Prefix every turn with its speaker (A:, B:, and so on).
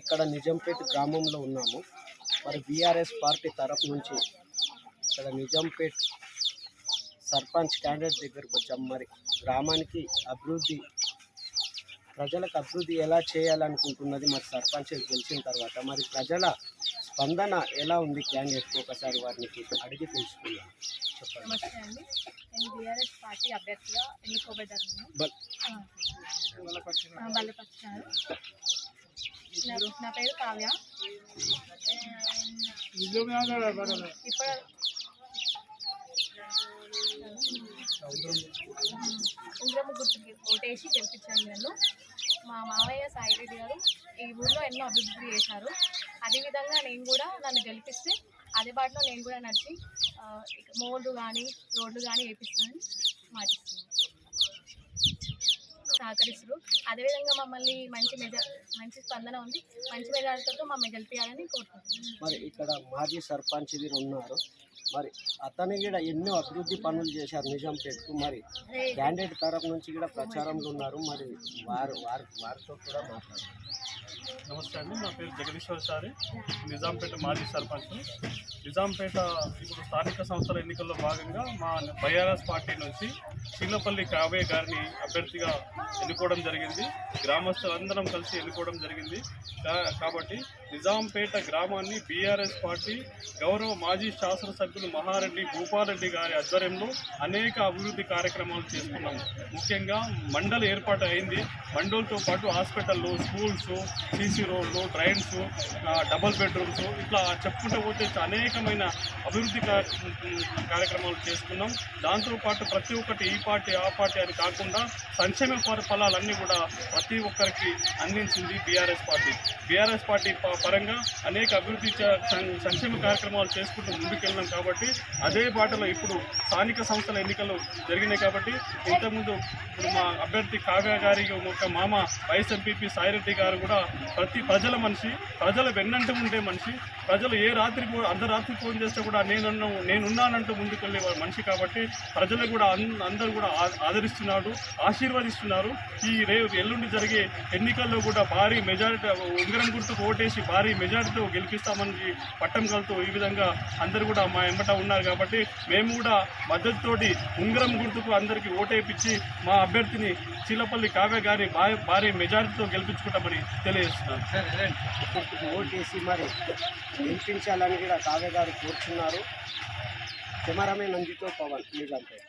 A: ఇక్కడ నిజాంపేట గ్రామంలో ఉన్నాము. మరి బీఆర్ఎస్ పార్టీ తరఫు నుంచి ఇక్కడ నిజాంపేట సర్పంచ్ క్యాండిడేట్ దగ్గరకు వచ్చాము. మరి గ్రామానికి అభివృద్ధి, ప్రజలకు అభివృద్ధి ఎలా చేయాలనుకుంటున్నది మరి సర్పంచ్ గెలిచిన తర్వాత మరి ప్రజల స్పందన ఎలా ఉంది క్యాండిడేట్కి ఒకసారి వారిని అడిగి తెలుసుకుందాం. చెప్పండి.
B: నమస్తే అండి, నేను బీఆర్ఎస్ పార్టీ అభ్యర్థిగా ఎన్నుకోబడ్డాను. బలపరిచారు. నా పేరు కావ్య. ఇప్పుడు ఉంగరము గుర్తుకి ఓటేసి గెలిపించాను నన్ను. మా మావయ్య సాయిరెడ్డి గారు ఈ ఊళ్ళో ఎన్నో అభివృద్ధి చేశారు. అదేవిధంగా నేను కూడా నన్ను గెలిపిస్తే అదే బాటలో నేను కూడా నడిచి మోళ్ళు కానీ రోడ్లు కానీ వేపిస్తానని మాటిస్తున్నాను. సహకరిస్తారు. అదేవిధంగా మమ్మల్ని మంచి స్పందన ఉంది. మంచి మెజారిటీతో మమ్మల్ని గెలిపించాలని కోరుకుంటున్నాను.
A: మరి ఇక్కడ మాజీ సర్పంచ్ వీరు ఉన్నారు. మరి అతను కూడా ఎన్నో అభివృద్ధి పనులు చేశారు నిజాంపేటకు. మరి క్యాండిడేట్ తరఫు నుంచి కూడా ప్రచారంలో ఉన్నారు. మరి వారితో కూడా మాట్లాడారు.
C: నమస్తే అండి, నా పేరు జగదీశ్వరచారి, నిజాంపేట మాజీ సర్పంచ్. నిజాంపేట ఇప్పుడు స్థానిక సంస్థల ఎన్నికల్లో భాగంగా మా బీఆర్ఎస్ పార్టీ నుంచి చిన్నపల్లి కావ్య గారిని అభ్యర్థిగా ఎన్నుకోవడం జరిగింది. గ్రామస్తులందరం కలిసి ఎన్నుకోవడం జరిగింది. కాబట్టి నిజాంపేట గ్రామాన్ని బీఆర్ఎస్ పార్టీ గౌరవ మాజీ శాసనసభ్యులు మహారెడ్డి భూపారెడ్డి గారి ఆధ్వర్యంలో అనేక అభివృద్ధి కార్యక్రమాలు చేసుకున్నాము. ముఖ్యంగా మండలి ఏర్పాటు అయింది. మండలితో పాటు హాస్పిటళ్ళు, స్కూల్స్, సీసీ రోడ్లు, డ్రైన్స్, డబుల్ బెడ్రూమ్స్, ఇట్లా చెప్పుకుంటూ పోతే అనేకమైన అభివృద్ధి కార్యక్రమాలు చేసుకున్నాం. దాంతోపాటు ప్రతి ఒక్కటి ఈ పార్టీ ఆ పార్టీ అని కాకుండా సంక్షేమ ఫలాలన్నీ కూడా ప్రతి ఒక్కరికి అందించింది బీఆర్ఎస్ పార్టీ. బీఆర్ఎస్ పార్టీ పరంగా అనేక అభివృద్ధి సంక్షేమ కార్యక్రమాలు చేసుకుంటూ ముందుకెళ్ళినాం. కాబట్టి అదే బాటలో ఇప్పుడు స్థానిక సంస్థల ఎన్నికలు జరిగినాయి. కాబట్టి ఇంతకుముందు మా అభ్యర్థి కావ్య గారి ఒక మామ వైఎస్ ఎంపీపీ సాయిరెడ్డి గారు కూడా ప్రజల మనిషి, ప్రజల వెన్నంటూ ఉండే మనిషి. ప్రజలు ఏ రాత్రి అర్ధరాత్రి ఫోన్ చేస్తే కూడా నేనున్నానంటూ ముందుకెళ్ళే మనిషి. కాబట్టి ప్రజలు కూడా అందరూ కూడా ఆదరిస్తున్నారు, ఆశీర్వదిస్తున్నారు. ఈ ఎల్లుండి జరిగే ఎన్నికల్లో కూడా భారీ మెజారిటీ ఉంగరం గుర్తుకు ఓటేసి భారీ మెజారిటీతో గెలిపిస్తామని పట్టం కలుతూ ఈ విధంగా అందరూ కూడా మా ఎంబట ఉన్నారు. కాబట్టి మేము కూడా మద్దతుతోటి ఉంగరం గుర్తుకు అందరికీ ఓటేపించి మా అభ్యర్థిని చిల్లపల్లి కావ్య గారి భారీ మెజారిటీతో గెలిపించుకుంటామని తెలియజేస్తున్నాను.
A: ఓటేసి మరి గెలిపించాలని కూడా కావ్య గారు కోరుతున్నారు. కెమెరామెన్ నందితో పవన్ నిజాంపేట.